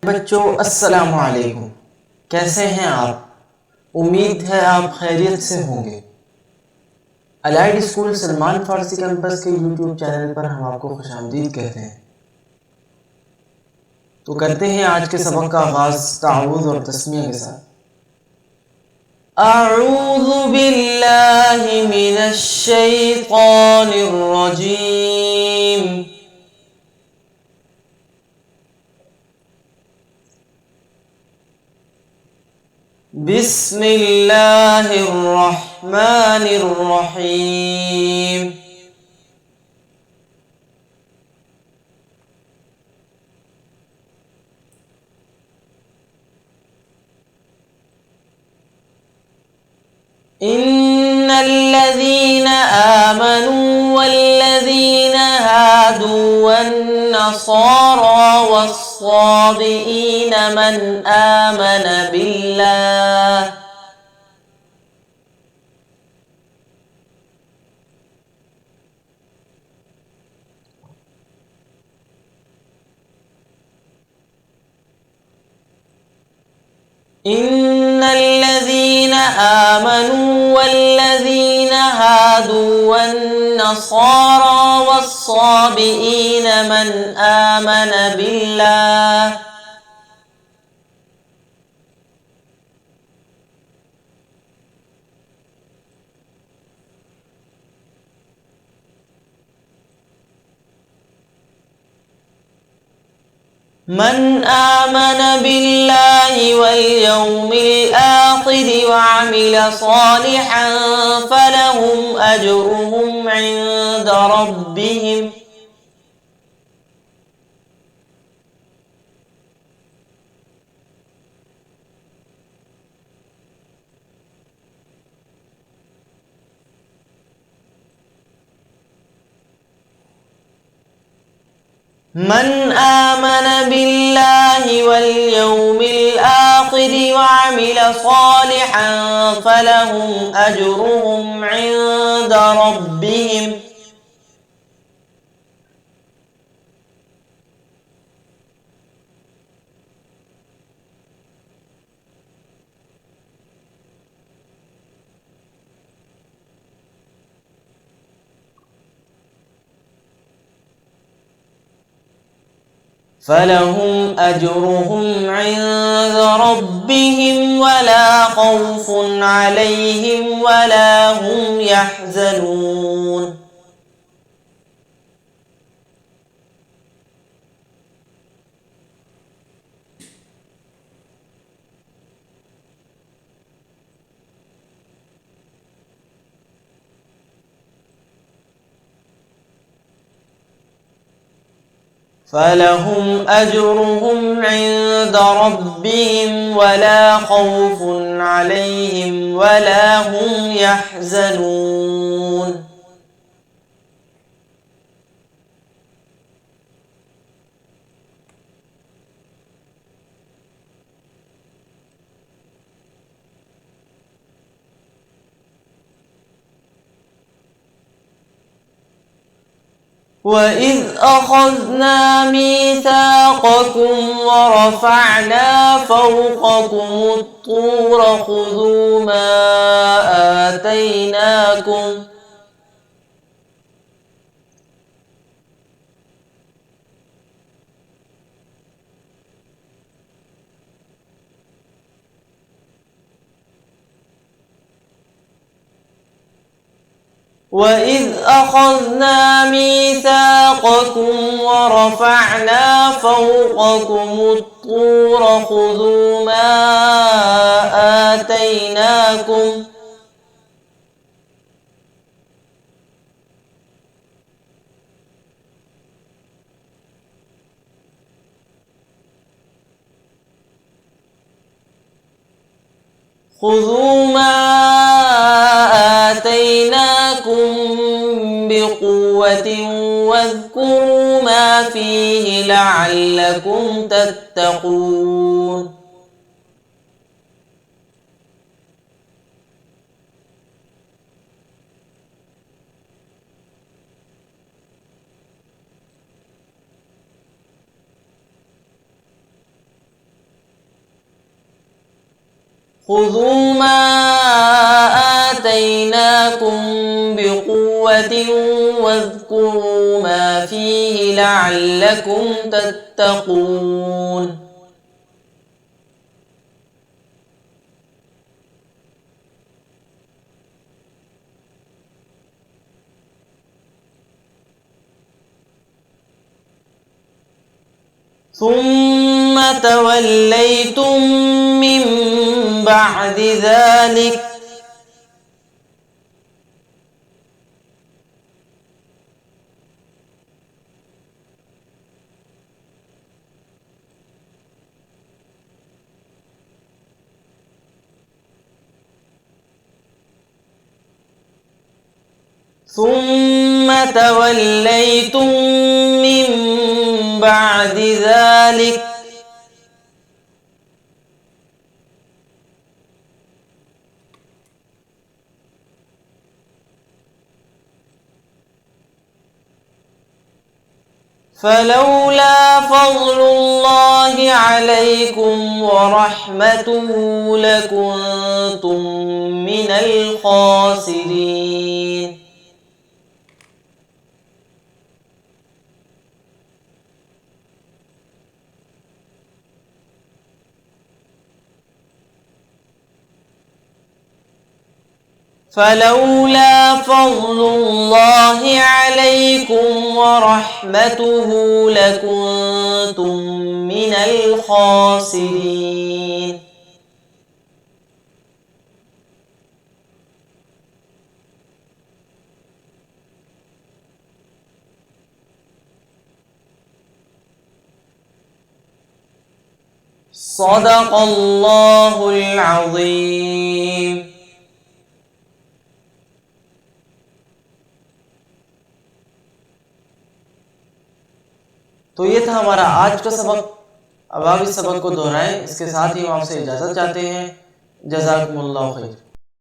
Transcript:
बच्चों अस्सलाम वालेकुम। कैसे हैं आप? उम्मीद है आप खैरियत से होंगे। अलाइड स्कूल सलमान फारसी कैंपस के यूट्यूब चैनल पर हम आपको खुशामदीद कहते हैं। तो करते हैं आज के सबक का आगाज ताउज़ और तस्मीह के साथ। अऊज़ु बिल्लाहि मिनश शैतानिर रजीम। बिस्मिल्लाहिर रहमानिर रहीम। इन्नल्लज़ीना आमनू वल्लज़ीना हादू वन्नसारा वस्साबिईना मन आमन बिल्लाह इन्नल्लज़ीना आमनू वल्लज़ीना हादू वन्नसारा वस्साबिईना मन आमन बिल्लाह मन आमन बिल्लाहि वल यौमिल आखिर वअमिल सालिहन फलहुम अजरुहुम इंद रब्बिहिम मन आमन बिल्लाहि वल यौमिल आखिर वअमिल सालिहन फलहुम अजरुहुम इंद रब्बिहिम फलहुम अजरुहुम इंद रब्बिहिम वला खौफुन अलैहिम वला हुम यहज़नून। फलहुम अजरुहुम इंद रब्बिहिम वला खौफुन अलैहिम वला हुम यहज़नून। وإذ أخذنا ميثاقكم ورفعنا فوقكم الطور خذوا ما آتيناكم وإذ أخذنا ميثاقكم ورفعنا فوقكم الطور خذوا ما آتيناكم خذوا ما آتيناكم بقوة واذكروا ما فيه لعلكم تتقون. खुज़ू मा आतैनाकुम बिक़ुव्वतिन वज़्कुरू मा फ़ीहि लअल्लकुम तत्तक़ून। सुम्म तवल्लैतुम मिन बअदि ज़ालिक सुम्म तवल्लैतुम मिन बअदि ज़ालिक फलौला फ़ज़्लुल्लाहि अलैकुम व रहमतुहु लकुन्तुम मिनल ख़ासिरीन। फलौला फ़ज़्लुल्लाहि अलैकुम व रहमतुहु लकुन्तुम मिनल ख़ासिरीन। सदक़ल्लाहुल अज़ीम। तो ये था हमारा आज का सबक। अब आप इस सबक को दोहराएं। इसके साथ ही हम आपसे इजाज़त चाहते हैं। जज़ाकुमुल्लाहु खैर।